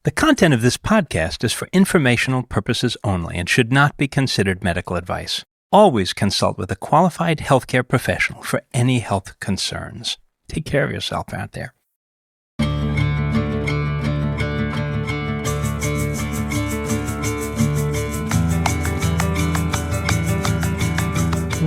The content of this podcast is for informational purposes only and should not be considered medical advice. Always consult with a qualified healthcare professional for any health concerns. Take care of yourself out there.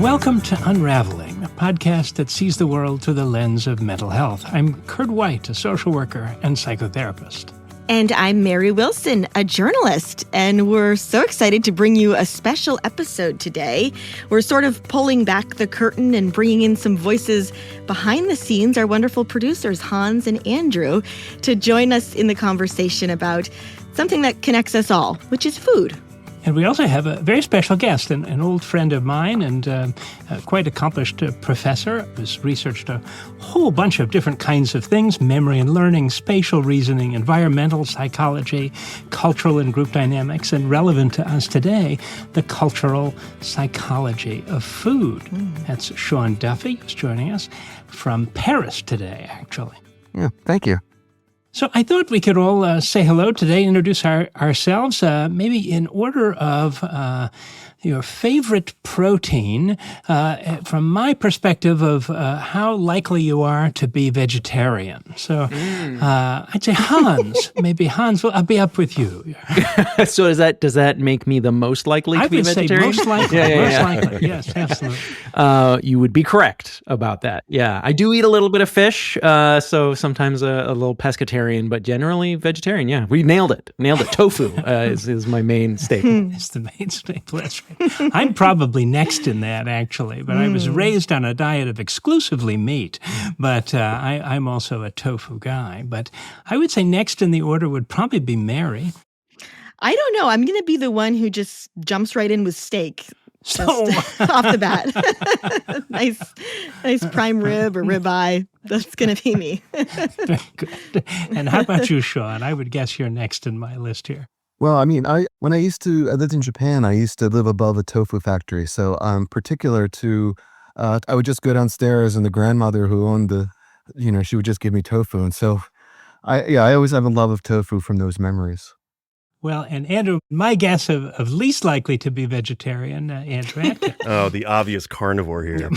Welcome to Unravelling, a podcast that sees the world through the lens of mental health. I'm Kurt White, a social worker and psychotherapist. And I'm Mary Wilson, a journalist, and we're so excited to bring you a special episode today. We're sort of pulling back the curtain and bringing in some voices behind the scenes, our wonderful producers, Hans and Andrew, to join us in the conversation about something that connects us all, which is food. And we also have a very special guest, an old friend of mine and a quite accomplished professor who's researched a whole bunch of different kinds of things: memory and learning, spatial reasoning, environmental psychology, cultural and group dynamics, and relevant to us today, the cultural psychology of food. That's Sean Duffy, who's joining us from Paris today, actually. Yeah, thank you. So I thought we could all say hello today, introduce ourselves, maybe in order of your favorite protein, from my perspective of how likely you are to be vegetarian. So I'd say Hans. Maybe Hans, I'll be up with you. So does that make me the most likely to be vegetarian? I would say most likely. Most likely, yes, absolutely. You would be correct about that. Yeah, I do eat a little bit of fish, so sometimes a little pescatarian, but generally vegetarian. Yeah, we nailed it. Tofu is my main staple. It's the main staple. That's right. I'm probably next in that, actually, but I was raised on a diet of exclusively meat, but I'm also a tofu guy. But I would say next in the order would probably be Mary. I don't know. I'm going to be the one who just jumps right in with steak. So off the bat. nice prime rib or ribeye. That's going to be me. Good. And how about you, Sean? I would guess you're next in my list here. Well, I mean, I lived in Japan. I used to live above a tofu factory. So particular to, I would just go downstairs and the grandmother who owned she would just give me tofu. And so I always have a love of tofu from those memories. Well, and Andrew, my guess of least likely to be vegetarian, Andrew. Oh, the obvious carnivore here.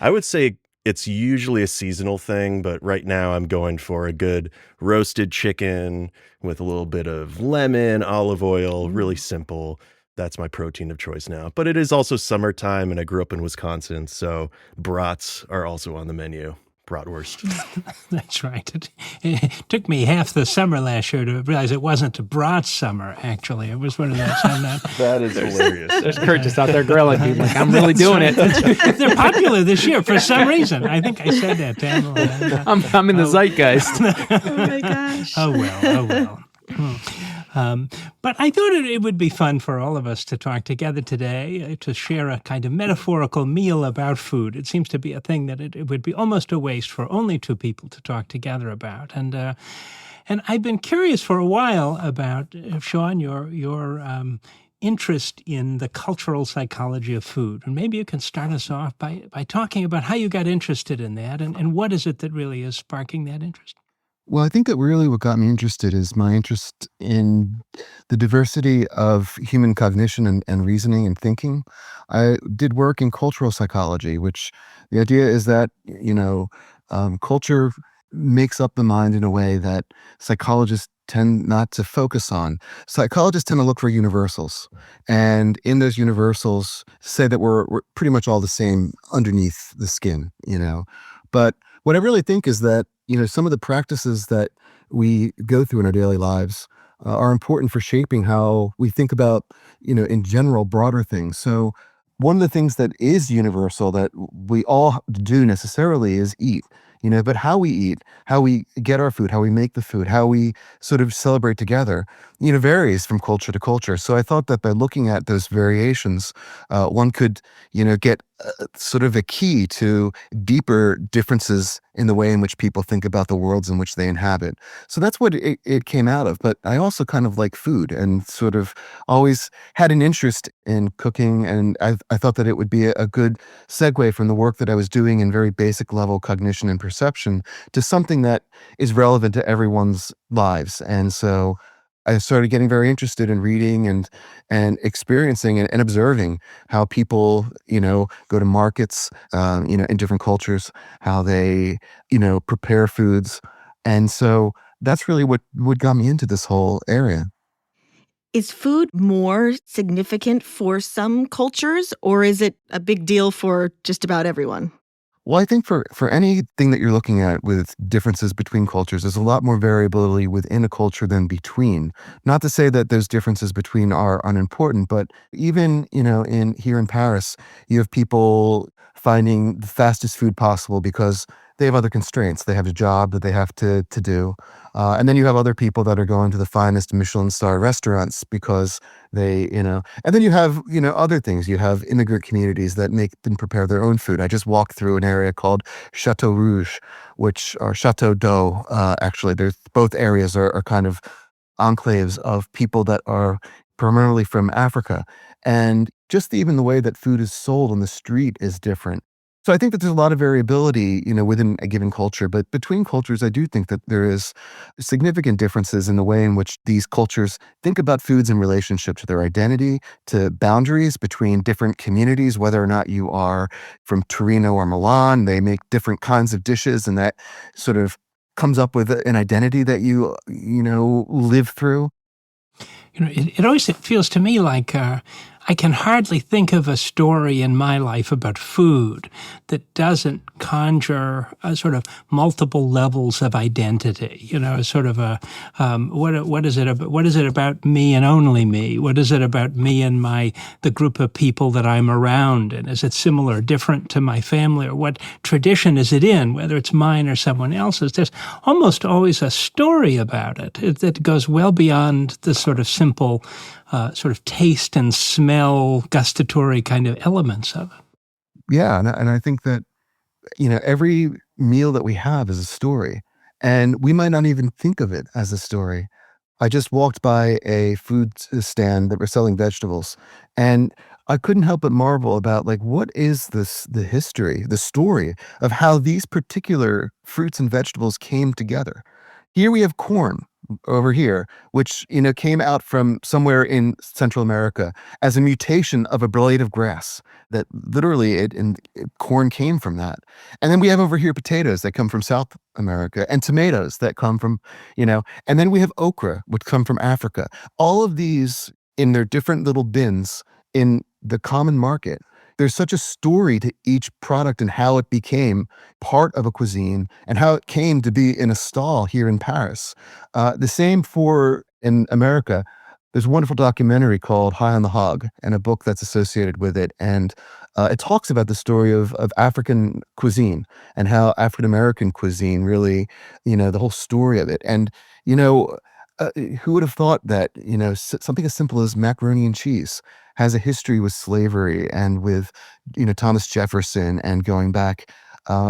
I would say it's usually a seasonal thing, but right now I'm going for a good roasted chicken with a little bit of lemon, olive oil, really simple. That's my protein of choice now. But it is also summertime, and I grew up in Wisconsin, so brats are also on the menu. Bratwurst. That's right. It took me half the summer last year to realize it wasn't a brat summer, actually. It was one of those. That is hilarious. There's Kurt just out there grilling people like, I'm really doing it. They're popular this year for some reason. I think I said that to Emily. I'm in the zeitgeist. Oh, my gosh. Oh, well. But I thought it would be fun for all of us to talk together today, to share a kind of metaphorical meal about food. It seems to be a thing that it would be almost a waste for only two people to talk together about. And I've been curious for a while about, Sean, your interest in the cultural psychology of food. And maybe you can start us off by talking about how you got interested in that and what is it that really is sparking that interest? Well, I think that really what got me interested is my interest in the diversity of human cognition and reasoning and thinking. I did work in cultural psychology, which the idea is that, culture makes up the mind in a way that psychologists tend not to focus on. Psychologists tend to look for universals. And in those universals, say that we're pretty much all the same underneath the skin, But what I really think is that, some of the practices that we go through in our daily lives are important for shaping how we think about, in general, broader things. So one of the things that is universal that we all do necessarily is eat, but how we eat, how we get our food, how we make the food, how we sort of celebrate together, varies from culture to culture. So I thought that by looking at those variations, one could, get sort of a key to deeper differences in the way in which people think about the worlds in which they inhabit. So that's what it came out of. But I also kind of like food and sort of always had an interest in cooking. And I thought that it would be a good segue from the work that I was doing in very basic level cognition and perception to something that is relevant to everyone's lives. And so I started getting very interested in reading and experiencing and observing how people, go to markets, in different cultures, how they, prepare foods. And so that's really what got me into this whole area. Is food more significant for some cultures, or is it a big deal for just about everyone? Well, I think for anything that you're looking at with differences between cultures, there's a lot more variability within a culture than between. Not to say that those differences between are unimportant, but even, in here in Paris, you have people finding the fastest food possible because they have other constraints. They have a job that they have to do. And then you have other people that are going to the finest Michelin star restaurants because and then you have, other things. You have immigrant communities that make and prepare their own food. I just walked through an area called Chateau Rouge, which are Chateau d'Eau, actually. There's both areas are kind of enclaves of people that are primarily from Africa. And just even the way that food is sold on the street is different. So I think that there's a lot of variability, within a given culture, but between cultures, I do think that there is significant differences in the way in which these cultures think about foods in relationship to their identity, to boundaries between different communities, whether or not you are from Torino or Milan. They make different kinds of dishes, and that sort of comes up with an identity that you live through. It always feels to me like I can hardly think of a story in my life about food that doesn't conjure a sort of multiple levels of identity. Sort of a what is it about me and only me? What is it about me and the group of people that I'm around? And is it similar, different to my family, or what tradition is it in? Whether it's mine or someone else's, there's almost always a story about it that goes well beyond the sort of simple sort of taste and smell, gustatory kind of elements of it. Yeah, and I think that every meal that we have is a story, and we might not even think of it as a story. I just walked by a food stand that were selling vegetables, and I couldn't help but marvel about like what is the history, the story of how these particular fruits and vegetables came together. Here we have corn over here, which came out from somewhere in Central America as a mutation of a blade of grass. That literally, corn came from that. And then we have over here potatoes that come from South America, and tomatoes that come from, and then we have okra, which come from Africa. All of these in their different little bins in the common market. There's such a story to each product and how it became part of a cuisine and how it came to be in a stall here in Paris. The same for in America. There's a wonderful documentary called High on the Hog and a book that's associated with it. And it talks about the story of African cuisine and how African American cuisine really, the whole story of it. And, who would have thought that, something as simple as macaroni and cheese has a history with slavery and with, Thomas Jefferson and going back.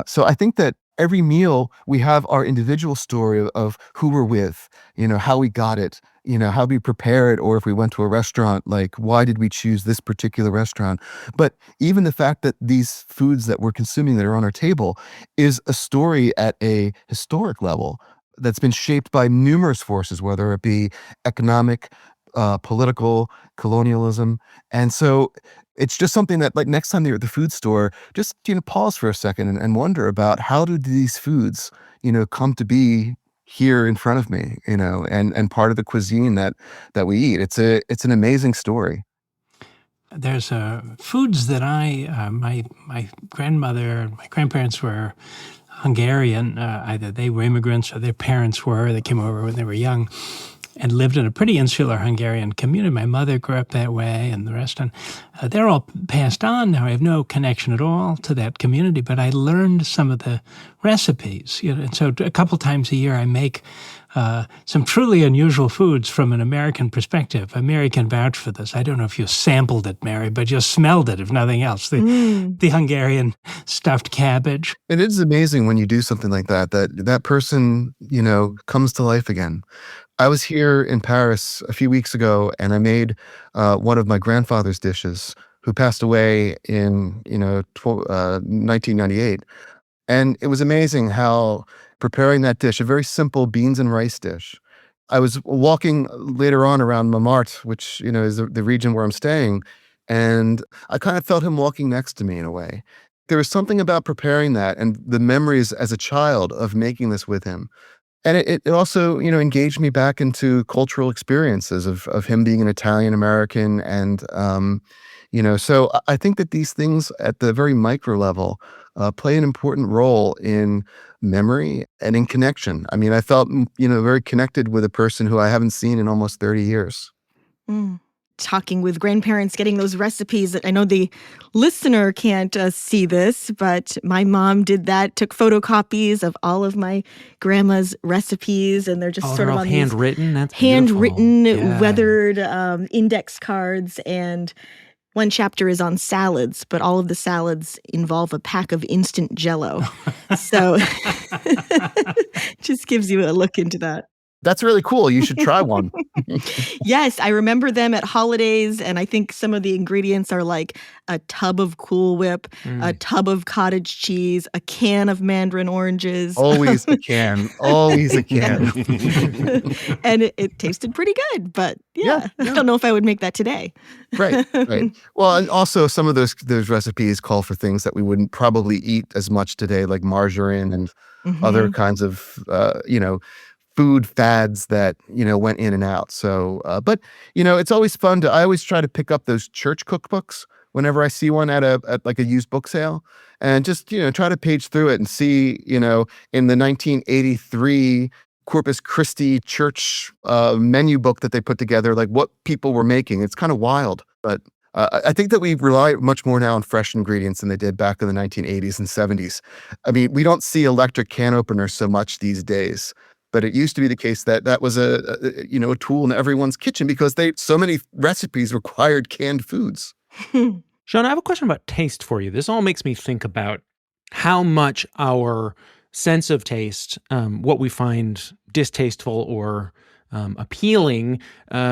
So I think that every meal we have our individual story of who we're with, how we got it, how we prepare it, or if we went to a restaurant, like why did we choose this particular restaurant? But even the fact that these foods that we're consuming that are on our table is a story at a historic level that's been shaped by numerous forces, whether it be economic, political, colonialism. And so it's just something that like next time you're at the food store, just, pause for a second and wonder about how do these foods, come to be here in front of me, and part of the cuisine that we eat. It's an amazing story. There's foods that my grandmother, my grandparents were Hungarian. Either they were immigrants or their parents were. They came over when they were young and lived in a pretty insular Hungarian community. My mother grew up that way and the rest. And they're all passed on now. I have no connection at all to that community, but I learned some of the recipes. And so a couple times a year I make some truly unusual foods from an American perspective. Mary can vouch for this. I don't know if you sampled it, Mary, but you smelled it, if nothing else. The Hungarian stuffed cabbage. It is amazing when you do something like that, that person, comes to life again. I was here in Paris a few weeks ago, and I made one of my grandfather's dishes, who passed away in 1998. And it was amazing how preparing that dish, a very simple beans and rice dish. I was walking later on around Montmartre, which is the region where I'm staying, and I kind of felt him walking next to me in a way. There was something about preparing that and the memories as a child of making this with him. And it also, engaged me back into cultural experiences of him being an Italian American. And, so I think that these things at the very micro level play an important role in memory and in connection. I mean, I felt, very connected with a person who I haven't seen in almost 30 years. Talking with grandparents, getting those recipes. I know the listener can't see this, but my mom did that, took photocopies of all of my grandma's recipes, and they're just sort of on handwritten. That's handwritten, beautiful. weathered index cards. And one chapter is on salads, but all of the salads involve a pack of instant Jell-O. So just gives you a look into that. That's really cool. You should try one. Yes, I remember them at holidays, and I think some of the ingredients are like a tub of Cool Whip, a tub of cottage cheese, a can of mandarin oranges. Always a can. Always a can. And it tasted pretty good, but yeah, I don't know if I would make that today. Right. Well, and also some of those recipes call for things that we wouldn't probably eat as much today, like margarine and other kinds of, food fads that, went in and out. So, but, it's always fun I always try to pick up those church cookbooks whenever I see one at like a used book sale, and just, try to page through it and see, in the 1983 Corpus Christi church menu book that they put together, like what people were making. It's kind of wild, but I think that we rely much more now on fresh ingredients than they did back in the 1980s and 70s. I mean, we don't see electric can openers so much these days. But it used to be the case that was a tool in everyone's kitchen because so many recipes required canned foods. Sean, I have a question about taste for you. This all makes me think about how much our sense of taste, what we find distasteful or appealing,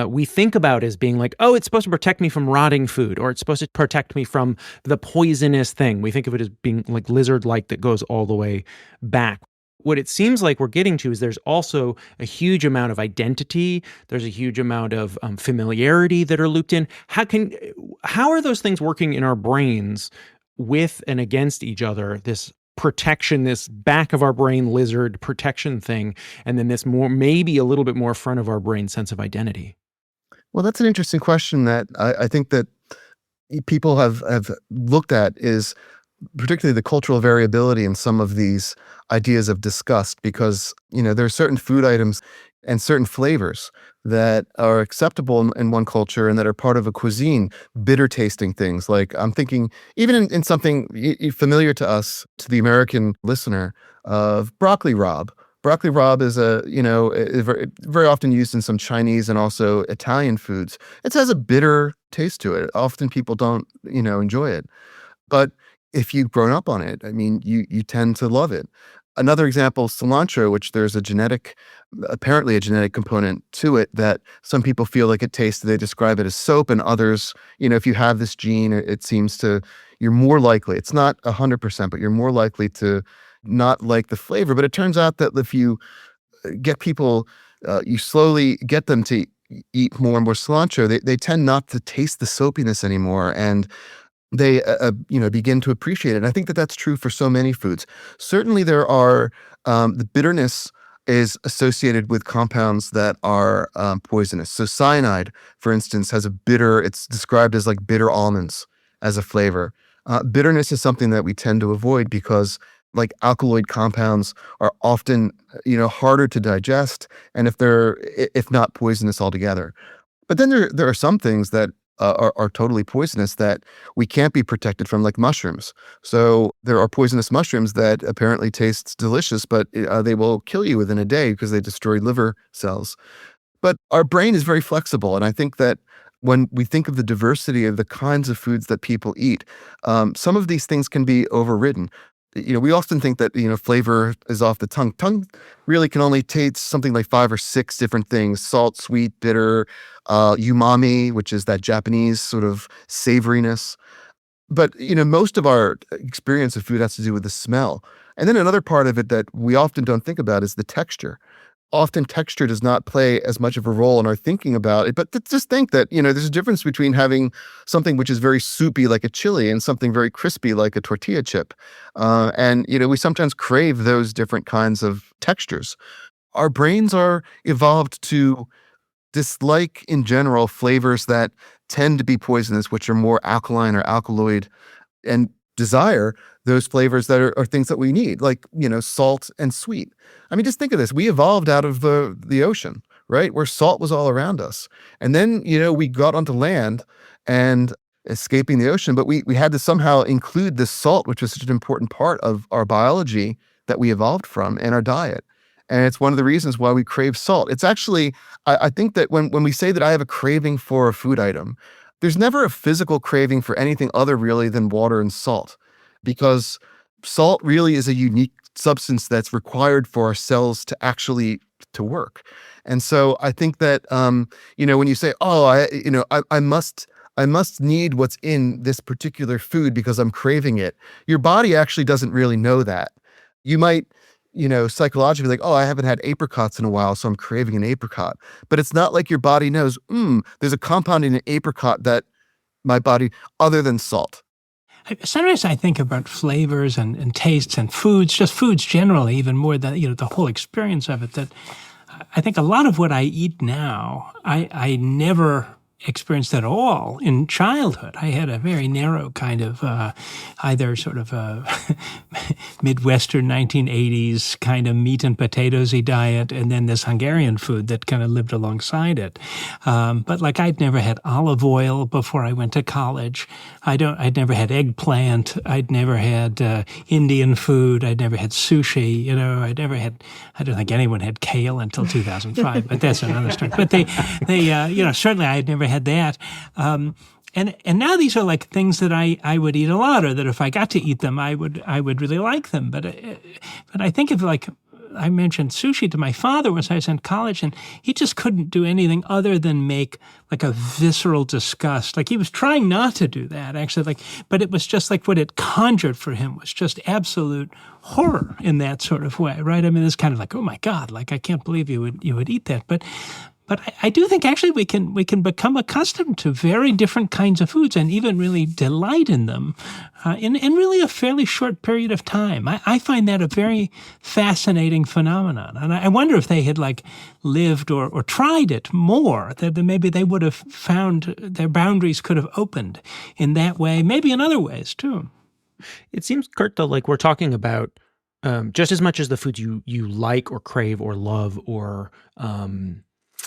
we think about as being like, oh, it's supposed to protect me from rotting food, or it's supposed to protect me from the poisonous thing. We think of it as being like lizard-like that goes all the way back. What it seems like we're getting to is there's also a huge amount of identity. There's a huge amount of familiarity that are looped in. How are those things working in our brains with and against each other? This protection, this back of our brain lizard protection thing, and then this more, maybe a little bit more front of our brain sense of identity. Well, that's an interesting question that I think that people have looked at, is particularly the cultural variability in some of these ideas of disgust, because there are certain food items and certain flavors that are acceptable in one culture and that are part of a cuisine. Bitter tasting things, like I'm thinking even in something familiar to us, to the American listener, of broccoli rabe. Broccoli rabe is very often used in some Chinese and also Italian foods. It has a bitter taste to it. Often people don't enjoy it, but if you've grown up on it, I mean, you tend to love it. Another example, cilantro, which there's apparently a genetic component to it, that some people feel like it tastes, they describe it as soap, and others, if you have this gene, it seems you're more likely, it's not 100%, but you're more likely to not like the flavor. But it turns out that if you get people, you slowly get them to eat more and more cilantro, they tend not to taste the soapiness anymore. And they begin to appreciate it. And I think that that's true for so many foods. Certainly there are, the bitterness is associated with compounds that are poisonous. So cyanide, for instance, has it's described as like bitter almonds as a flavor. Bitterness is something that we tend to avoid because like alkaloid compounds are often, harder to digest, and if not poisonous altogether. But then there are some things that are totally poisonous that we can't be protected from, like mushrooms. So there are poisonous mushrooms that apparently taste delicious, but they will kill you within a day because they destroy liver cells. But our brain is very flexible, and I think that when we think of the diversity of the kinds of foods that people eat, some of these things can be overridden. We often think that, flavor is off the tongue. Tongue really can only taste something like 5 or 6 different things: salt, sweet, bitter, umami, which is that Japanese sort of savoriness. But, most of our experience of food has to do with the smell. And then another part of it that we often don't think about is the texture. Often texture does not play as much of a role in our thinking about it. But just think that, there's a difference between having something which is very soupy like a chili and something very crispy like a tortilla chip. And we sometimes crave those different kinds of textures. Our brains are evolved to dislike, in general, flavors that tend to be poisonous, which are more alkaline or alkaloid, and desire those flavors that are things that we need, like, salt and sweet. I mean, just think of this. We evolved out of the ocean, right? Where salt was all around us. And then, we got onto land and escaping the ocean, but we had to somehow include this salt, which was such an important part of our biology that we evolved from, in our diet. And it's one of the reasons why we crave salt. It's actually, I think that when we say that I have a craving for a food item, there's never a physical craving for anything other really than water and salt, because salt really is a unique substance that's required for our cells to actually to work. And so I think that when you say, "Oh, I must need what's in this particular food because I'm craving it," your body actually doesn't really know that. You might, psychologically, like, "Oh, I haven't had apricots in a while, so I'm craving an apricot." But it's not like your body knows, there's a compound in an apricot that my body, other than salt. Sometimes I think about flavors and tastes and foods, just foods generally, even more than, the whole experience of it, that I think a lot of what I eat now, I never experienced at all in childhood. I had a very narrow kind of either sort of a Midwestern 1980s kind of meat and potatoes-y diet, and then this Hungarian food that kind of lived alongside it. But like, I'd never had olive oil before I went to college. I'd never had eggplant. I'd never had Indian food. I'd never had sushi. I don't think anyone had kale until 2005, but that's another story. But they certainly I had never had that. And now these are like things that I would eat a lot, or that if I got to eat them, I would really like them. But I think of, like, I mentioned sushi to my father when I was in college, and he just couldn't do anything other than make like a visceral disgust. Like, he was trying not to do that, actually. But it was just like what it conjured for him was just absolute horror in that sort of way, right? I mean, it's kind of like, oh my God, like, I can't believe you would eat that. But I do think actually we can become accustomed to very different kinds of foods and even really delight in them in really a fairly short period of time. I find that a very fascinating phenomenon. And I wonder if they had lived or tried it more, that maybe they would have found their boundaries could have opened in that way, maybe in other ways too. It seems, Kurt, though, like we're talking about just as much as the foods you like or crave or love or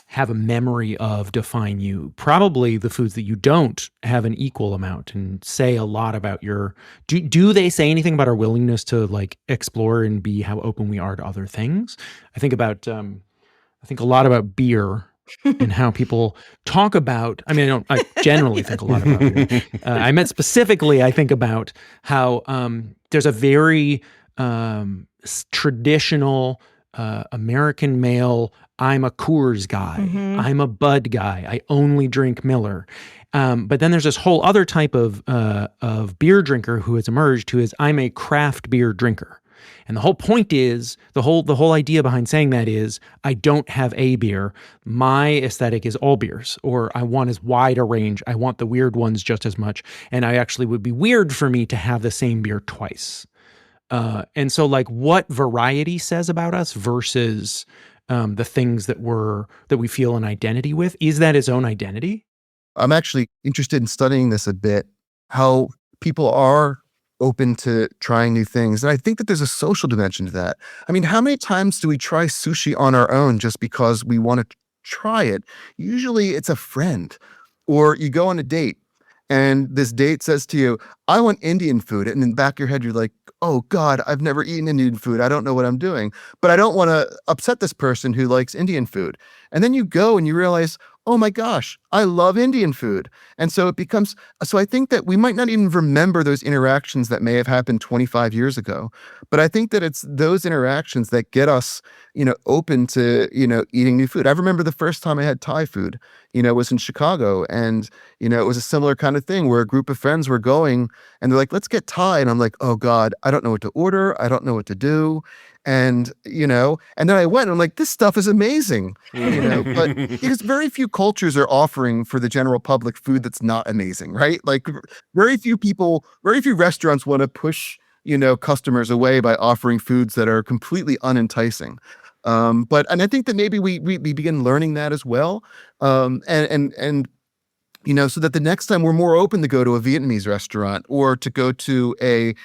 have a memory of define you, probably the foods that you don't have an equal amount and say a lot about your, do they say anything about our willingness to explore and be how open we are to other things? I think a lot about beer and how people talk about, I generally think a lot about beer. I meant specifically, I think about how there's a very traditional American male, I'm a Coors guy, I'm a Bud guy, I only drink Miller. But then there's this whole other type of beer drinker who has emerged, who is, I'm a craft beer drinker. And the whole point is, the whole idea behind saying that is, I don't have a beer. My aesthetic is all beers, or I want as wide a range. I want the weird ones just as much. And I actually would be weird for me to have the same beer twice. And so what variety says about us versus the things that we feel an identity with, is that its own identity? I'm actually interested in studying this a bit, how people are open to trying new things. And I think that there's a social dimension to that. I mean, how many times do we try sushi on our own just because we want to try it? Usually it's a friend, Or you go on a date and this date says to you, I want Indian food. And in the back of your head, you're like, oh God, I've never eaten Indian food. I don't know what I'm doing, but I don't want to upset this person who likes Indian food. And then you go and you realize, oh my gosh, I love Indian food. And so it becomes, so I think that we might not even remember those interactions that may have happened 25 years ago. But I think that it's those interactions that get us, open to, eating new food. I remember the first time I had Thai food, was in Chicago. And, it was a similar kind of thing where a group of friends were going and they're like, let's get Thai. And I'm like, oh God, I don't know what to order. I don't know what to do. And, and then I went and I'm like, this stuff is amazing, but because very few cultures are offering for the general public food that's not amazing, right? Like very few restaurants want to push, customers away by offering foods that are completely unenticing. And I think that maybe we begin learning that as well. So that the next time we're more open to go to a Vietnamese restaurant or to go to a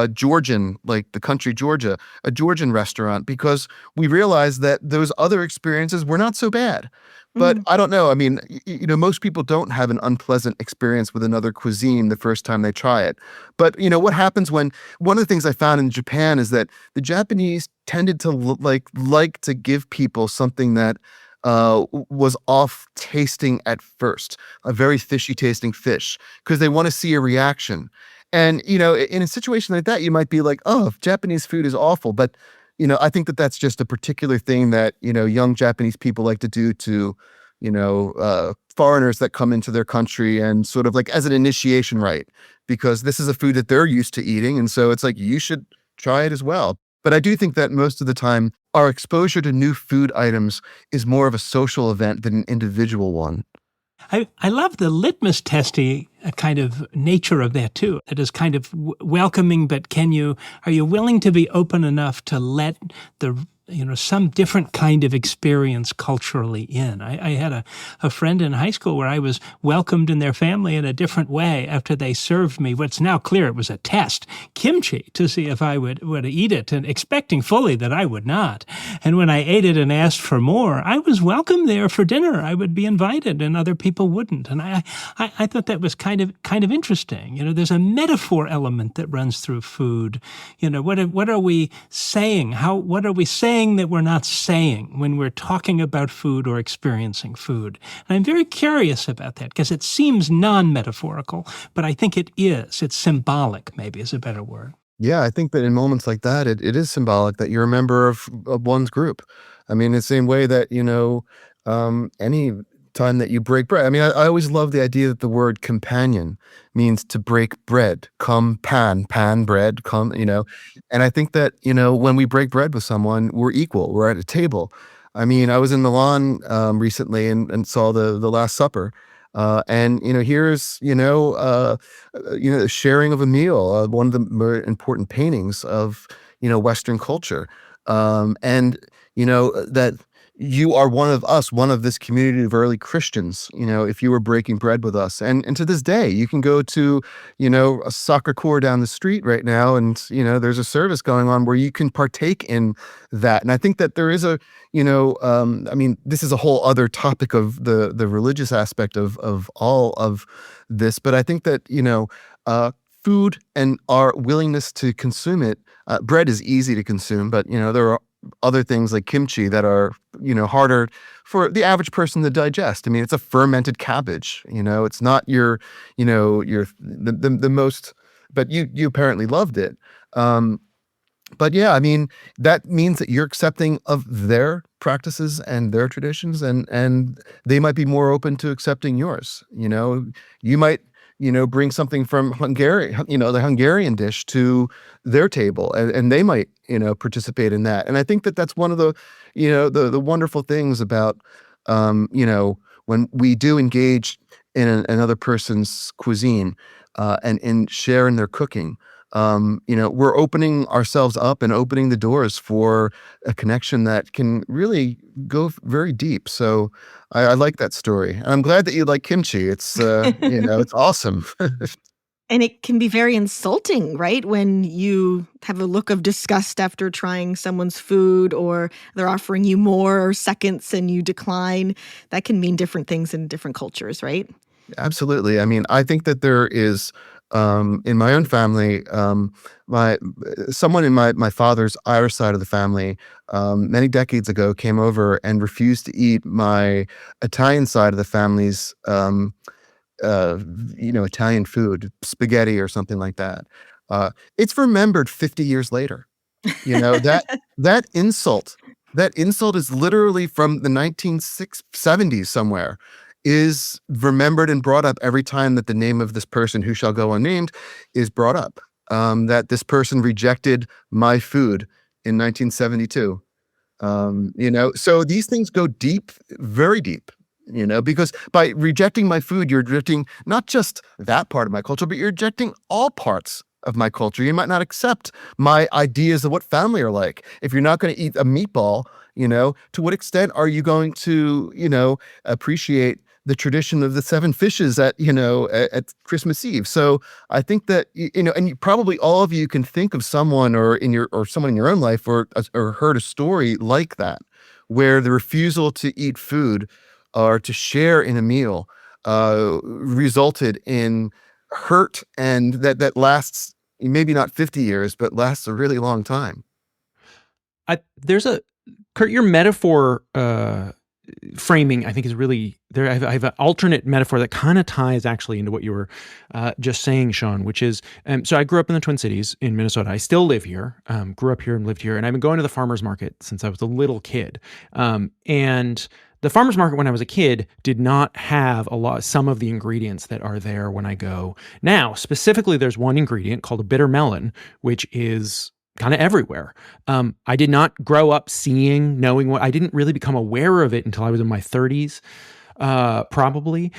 Georgian, like the country Georgia, a Georgian restaurant, because we realize that those other experiences were not so bad. But I don't know. I mean, most people don't have an unpleasant experience with another cuisine the first time they try it. But, what happens when one of the things I found in Japan is that the Japanese tended to like to give people something that was off tasting at first, a very fishy tasting fish, because they want to see a reaction. And, in a situation like that, you might be like, oh, Japanese food is awful. But, I think that that's just a particular thing that, young Japanese people like to do to, foreigners that come into their country and sort of like as an initiation rite, because this is a food that they're used to eating. And so it's like, you should try it as well. But I do think that most of the time, our exposure to new food items is more of a social event than an individual one. I love the litmus testy kind of nature of that too. It is kind of welcoming, but are you willing to be open enough to let some different kind of experience culturally in? I had a friend in high school where I was welcomed in their family in a different way after they served me what's now clear it was a test, kimchi, to see if I would eat it, and expecting fully that I would not. And when I ate it and asked for more, I was welcome there for dinner. I would be invited and other people wouldn't. And I thought that was kind of interesting. There's a metaphor element that runs through food. What are we saying? What are we saying that we're not saying when we're talking about food or experiencing food? And I'm very curious about that because it seems non-metaphorical, but I think it is. It's symbolic, maybe is a better word. Yeah, I think that in moments like that, it is symbolic that you're a member of one's group. I mean, the same way that, any time that you break bread. I mean, I always love the idea that the word companion means to break bread. Pan bread, And I think that, when we break bread with someone, we're equal. We're at a table. I mean, I was in Milan recently and saw the Last Supper. And here's the sharing of a meal, one of the more important paintings of Western culture, and that you are one of us, one of this community of early Christians. If you were breaking bread with us, and to this day, you can go to a soccer court down the street right now, and there's a service going on where you can partake in that. And I think that there is this is a whole other topic of the religious aspect of all of this, but I think that food and our willingness to consume it, bread is easy to consume, but there are other things like kimchi that are harder for the average person to digest. I mean, it's a fermented cabbage. It's not your the most, but you apparently loved it. But yeah, I mean, that means that you're accepting of their practices and their traditions, and they might be more open to accepting yours. You might bring something from Hungary, the Hungarian dish to their table, and they might participate in that. And I think that that's one of the the wonderful things about when we do engage in another person's cuisine and in sharing their cooking. We're opening ourselves up and opening the doors for a connection that can really go very deep. So I like that story. And I'm glad that you like kimchi. It's, it's awesome. And it can be very insulting, right? When you have a look of disgust after trying someone's food, or they're offering you more or seconds and you decline. That can mean different things in different cultures, right? Absolutely. I mean, I think that there is, in my own family, my someone in my father's Irish side of the family, many decades ago came over and refused to eat my Italian side of the family's, uh, Italian food, spaghetti or something like that. It's remembered 50 years later. You know, that insult that insult is literally from the 1970s somewhere, is remembered and brought up every time that the name of this person who shall go unnamed is brought up. That this person rejected my food in 1972. So these things go deep, very deep, because by rejecting my food, you're rejecting not just that part of my culture, but you're rejecting all parts of my culture. You might not accept my ideas of what family are like. If you're not going to eat a meatball, to what extent are you going to, appreciate the tradition of the seven fishes at Christmas Eve? So I think that, probably all of you can think of someone or someone in your own life or heard a story like that, where the refusal to eat food or to share in a meal resulted in hurt, and that lasts maybe not 50 years, but lasts a really long time. Kurt, your metaphor framing, I think, is really there. I have an alternate metaphor that kind of ties actually into what you were just saying, Sean, which is, so I grew up in the Twin Cities in Minnesota. I still live here, grew up here and lived here. And I've been going to the farmer's market since I was a little kid. And the farmer's market when I was a kid did not have some of the ingredients that are there when I go now. Specifically, there's one ingredient called a bitter melon, which is kind of everywhere. I did not grow up knowing I didn't really become aware of it until I was in my 30s, probably.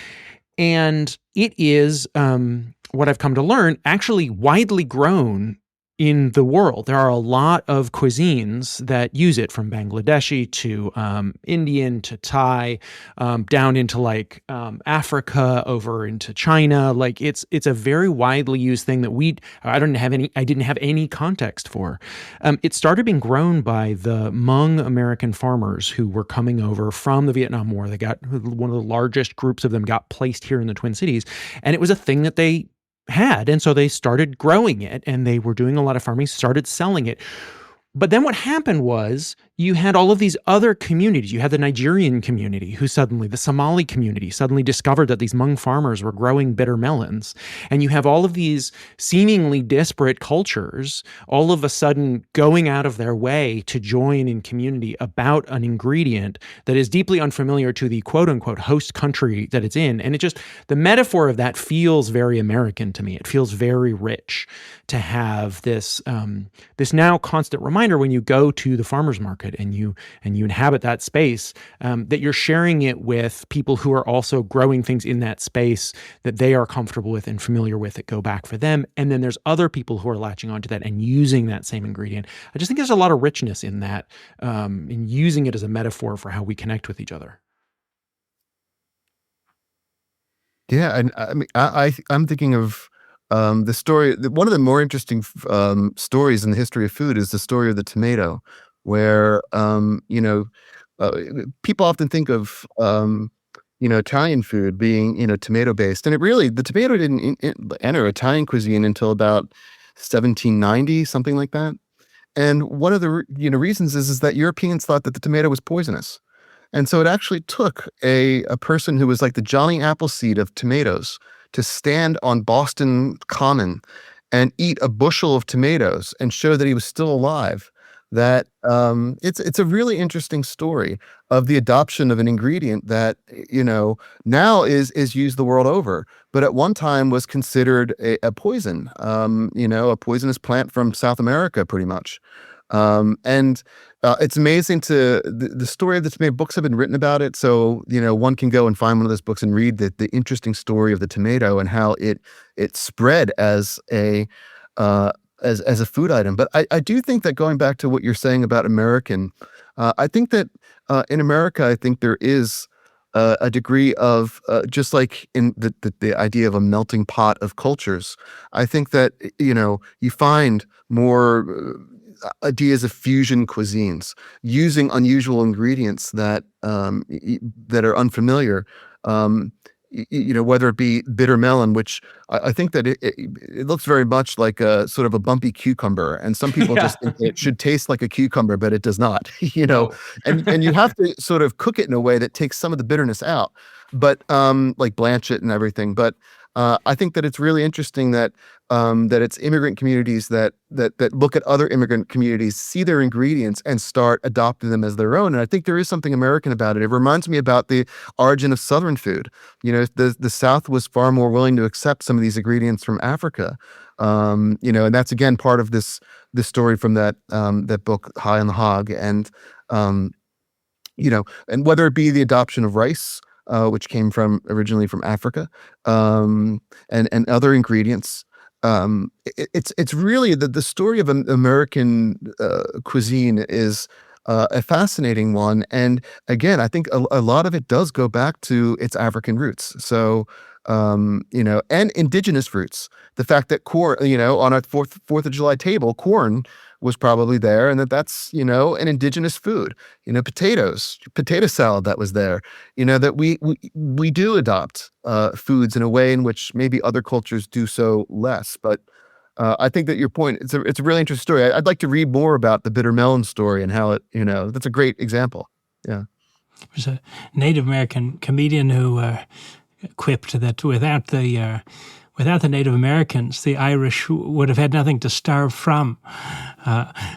And it is, what I've come to learn, actually widely grown in the world. There are a lot of cuisines that use it, from Bangladeshi to Indian to Thai, down into Africa, over into China. It's a very widely used thing that I didn't have any context for. It started being grown by the Hmong American farmers who were coming over from the Vietnam War. They got one of the largest groups of them got placed here in the Twin Cities, and it was a thing that they had. And so they started growing it, and they were doing a lot of farming, started selling it. But then what happened was you had all of these other communities. You had the Nigerian community the Somali community suddenly discovered that these Hmong farmers were growing bitter melons. And you have all of these seemingly disparate cultures all of a sudden going out of their way to join in community about an ingredient that is deeply unfamiliar to the quote unquote host country that it's in. And the metaphor of that feels very American to me. It feels very rich to have this now constant reminder when you go to the farmer's market and you inhabit that space, that you're sharing it with people who are also growing things in that space that they are comfortable with and familiar with, that go back for them. And then there's other people who are latching onto that and using that same ingredient. I just think there's a lot of richness in that, in using it as a metaphor for how we connect with each other. Yeah, and I mean, I'm thinking of the story. One of the more interesting stories in the history of food is the story of the tomato, where people often think of Italian food being tomato based, and the tomato didn't enter Italian cuisine until about 1790, something like that. And one of the reasons is that Europeans thought that the tomato was poisonous. And so it actually took a person who was like the Johnny Appleseed of tomatoes to stand on Boston Common and eat a bushel of tomatoes and show that he was still alive. That it's a really interesting story of the adoption of an ingredient that now is used the world over, but at one time was considered a poison. A poisonous plant from South America, pretty much. And it's amazing the story of the tomato. Books have been written about it, so one can go and find one of those books and read the interesting story of the tomato and how it spread as a food item. But I do think that, going back to what you're saying about American, I think that in America, I think there is a degree of just like in the idea of a melting pot of cultures. I think that you find more ideas of fusion cuisines using unusual ingredients that are unfamiliar. whether it be bitter melon, which I think that it looks very much like a sort of a bumpy cucumber, and some people Yeah. just think it should taste like a cucumber, but it does not. No. And you have to sort of cook it in a way that takes some of the bitterness out, but like blanch it and everything. But I think that it's really interesting that that it's immigrant communities that look at other immigrant communities, see their ingredients, and start adopting them as their own. And I think there is something American about it. It reminds me about the origin of Southern food. The South was far more willing to accept some of these ingredients from Africa. And that's again part of this story from that book High on the Hog. And and whether it be the adoption of rice, which came originally from Africa, and other ingredients. It's really the story of American cuisine is a fascinating one, and again, I think a lot of it does go back to its African roots. So, and indigenous roots. The fact that corn, on a Fourth of July table, corn was probably there, and that's an indigenous food. Potato salad that was there. That we do adopt foods in a way in which maybe other cultures do so less. But I think that your point, it's a really interesting story. I'd like to read more about the bitter melon story and how it, that's a great example. Yeah. There's a Native American comedian who quipped that without the Native Americans, the Irish would have had nothing to starve from.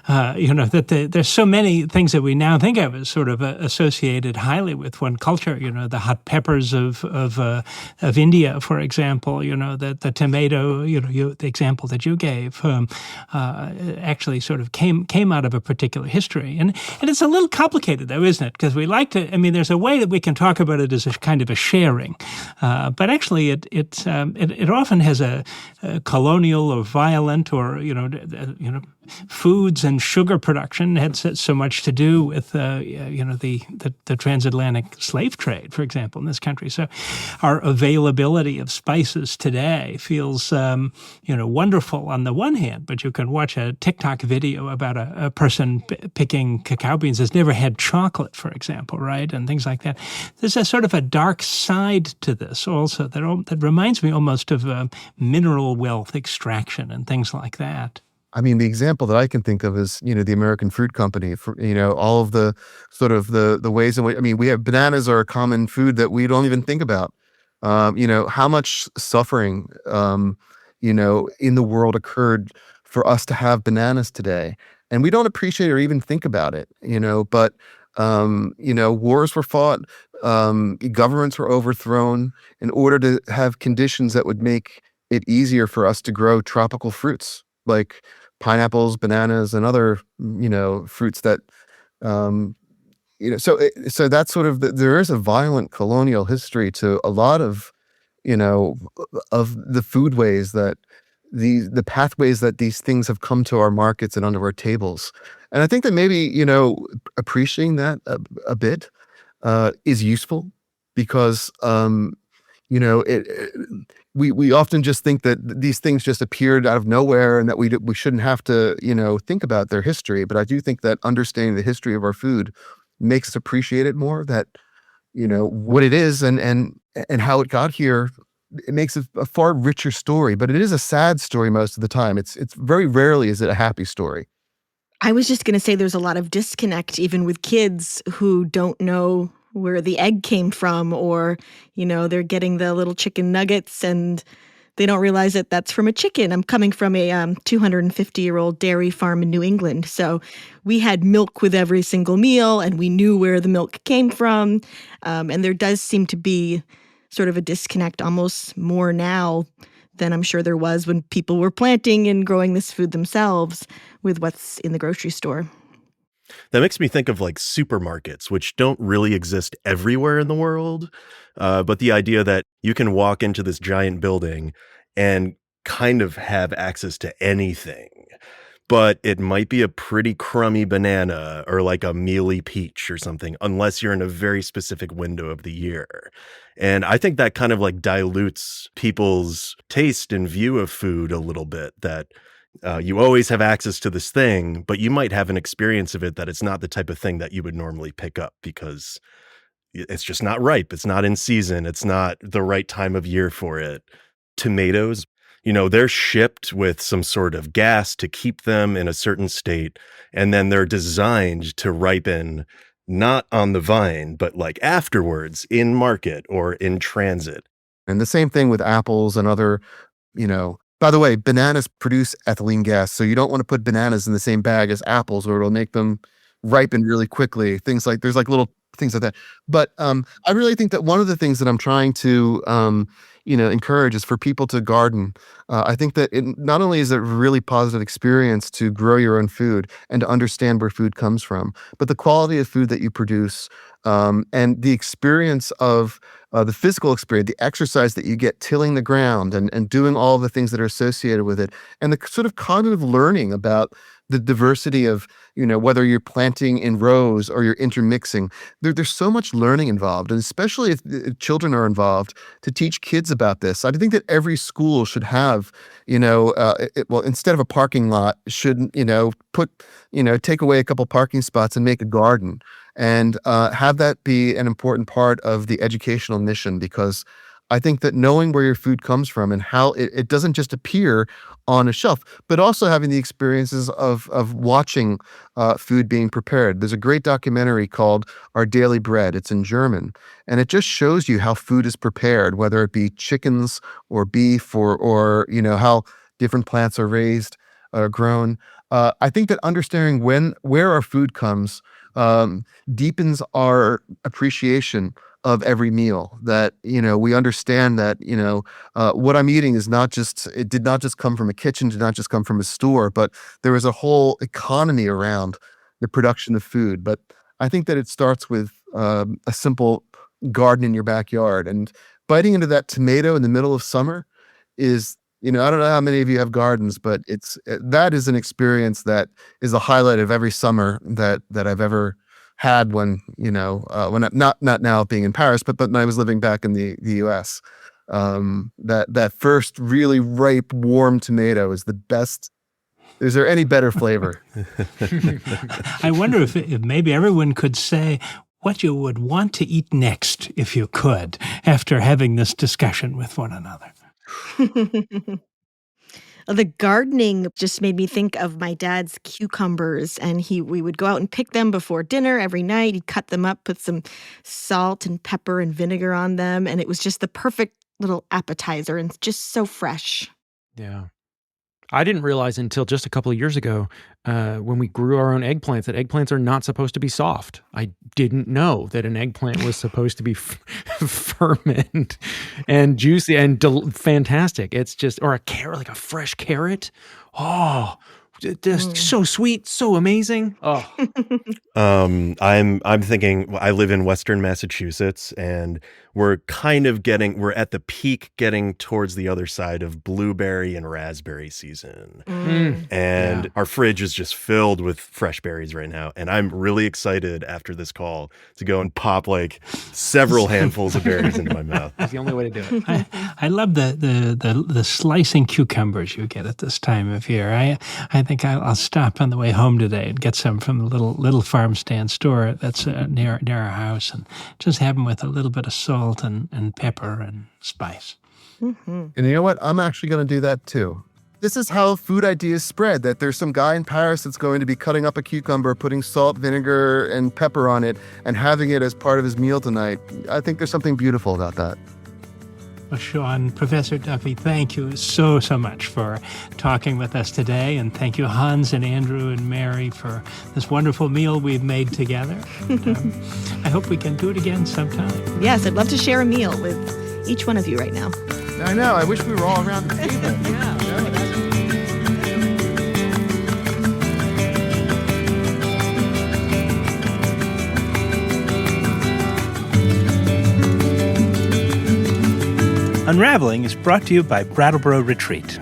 There's so many things that we now think of as sort of associated highly with one culture. The hot peppers of India, for example. The tomato. The example that you gave actually sort of came out of a particular history, and it's a little complicated though, isn't it? Because we like to. I mean, there's a way that we can talk about it as a kind of a sharing, but actually it often has a colonial or violent or foods and sugar production had so much to do with the transatlantic slave trade, for example, in this country. So our availability of spices today feels wonderful on the one hand, but you can watch a TikTok video about a person picking cacao beans that's never had chocolate, for example, right, and things like that. There's a sort of a dark side to this also that reminds me almost of mineral wealth extraction and things like that. I mean, the example that I can think of is, the American Fruit Company. For all of the sort of the ways in which, we have bananas are a common food that we don't even think about. How much suffering, in the world occurred for us to have bananas today, and we don't appreciate or even think about it. But wars were fought, governments were overthrown in order to have conditions that would make it easier for us to grow tropical fruits like pineapples, bananas, and other, fruits that, so that's sort of, there is a violent colonial history to a lot of, of the foodways that the pathways that these things have come to our markets and onto our tables. And I think that maybe, appreciating that a bit is useful because, we often just think that these things just appeared out of nowhere and that we shouldn't have to, think about their history. But I do think that understanding the history of our food makes us appreciate it more, that, what it is and how it got here. It makes it a far richer story, but it is a sad story most of the time. It's very rarely is it a happy story. I was just going to say there's a lot of disconnect even with kids who don't know where the egg came from, or, they're getting the little chicken nuggets and they don't realize that that's from a chicken. I'm coming from a 250-year-old dairy farm in New England. So we had milk with every single meal and we knew where the milk came from. And there does seem to be sort of a disconnect almost more now than I'm sure there was when people were planting and growing this food themselves with what's in the grocery store. That makes me think of like supermarkets, which don't really exist everywhere in the world. But the idea that you can walk into this giant building and kind of have access to anything, but it might be a pretty crummy banana or like a mealy peach or something, unless you're in a very specific window of the year. And I think that kind of like dilutes people's taste and view of food a little bit, that you always have access to this thing, but you might have an experience of it that it's not the type of thing that you would normally pick up because it's just not ripe. It's not in season. It's not the right time of year for it. Tomatoes, they're shipped with some sort of gas to keep them in a certain state. And then they're designed to ripen not on the vine, but like afterwards in market or in transit. And the same thing with apples and other, by the way, bananas produce ethylene gas. So you don't want to put bananas in the same bag as apples or it'll make them ripen really quickly. There's like little things like that. But I really think that one of the things that I'm trying to, encourage is for people to garden. I think that it not only is it a really positive experience to grow your own food and to understand where food comes from, but the quality of food that you produce and the experience of the physical experience, the exercise that you get tilling the ground and doing all the things that are associated with it, and the sort of cognitive learning about the diversity of, whether you're planting in rows or you're intermixing. There's so much learning involved, and especially if children are involved, to teach kids about this. I think that every school should have, instead of a parking lot, should, take away a couple parking spots and make a garden and have that be an important part of the educational mission, because I think that knowing where your food comes from and how it doesn't just appear on a shelf, but also having the experiences of watching food being prepared. There's a great documentary called Our Daily Bread. It's in German, and it just shows you how food is prepared, whether it be chickens or beef or how different plants are raised or grown. I think that understanding where our food comes deepens our appreciation of every meal, that, we understand that, what I'm eating it did not just come from a kitchen, did not just come from a store, but there was a whole economy around the production of food. But I think that it starts with a simple garden in your backyard, and biting into that tomato in the middle of summer is, I don't know how many of you have gardens, but that is an experience that is a highlight of every summer that I've ever had when when I'm not now being in Paris, but when I was living back in the US. That first really ripe, warm tomato is the best. Is there any better flavor? I wonder if maybe everyone could say what you would want to eat next, if you could, after having this discussion with one another. The gardening just made me think of my dad's cucumbers, and we would go out and pick them before dinner every night. He'd cut them up, put some salt and pepper and vinegar on them, and it was just the perfect little appetizer and just so fresh. Yeah. I didn't realize until just a couple of years ago, when we grew our own eggplants, that eggplants are not supposed to be soft. I didn't know that an eggplant was supposed to be ferment and juicy and fantastic. It's just, or a carrot, like a fresh carrot. Oh, just so sweet, so amazing. Oh, I'm thinking, I live in Western Massachusetts, and we're at the peak, getting towards the other side of blueberry and raspberry season. And our fridge is just filled with fresh berries right now. And I'm really excited after this call to go and pop like several handfuls of berries into my mouth. that's the only way to do it. I love the slicing cucumbers you get at this time of year. I think I'll stop on the way home today and get some from the little farm stand store that's near our house, and just have them with a little bit of salt and pepper and spice. Mm-hmm. And you know what? I'm actually going to do that too. This is how food ideas spread, that there's some guy in Paris that's going to be cutting up a cucumber, putting salt, vinegar, and pepper on it, and having it as part of his meal tonight. I think there's something beautiful about that. Well, Sean, Professor Duffy, thank you so much for talking with us today. And thank you, Hans and Andrew and Mary, for this wonderful meal we've made together. And, I hope we can do it again sometime. Yes, I'd love to share a meal with each one of you right now. I know. I wish we were all around the table. Unravelling is brought to you by Brattleboro Retreat.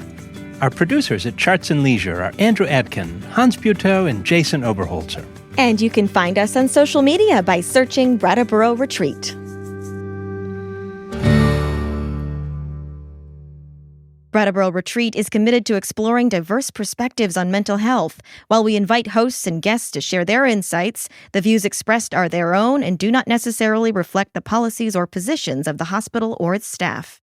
Our producers at Charts and Leisure are Andrew Atkin, Hans Butow, and Jason Oberholzer. And you can find us on social media by searching Brattleboro Retreat. Brattleboro Retreat is committed to exploring diverse perspectives on mental health. While we invite hosts and guests to share their insights, the views expressed are their own and do not necessarily reflect the policies or positions of the hospital or its staff.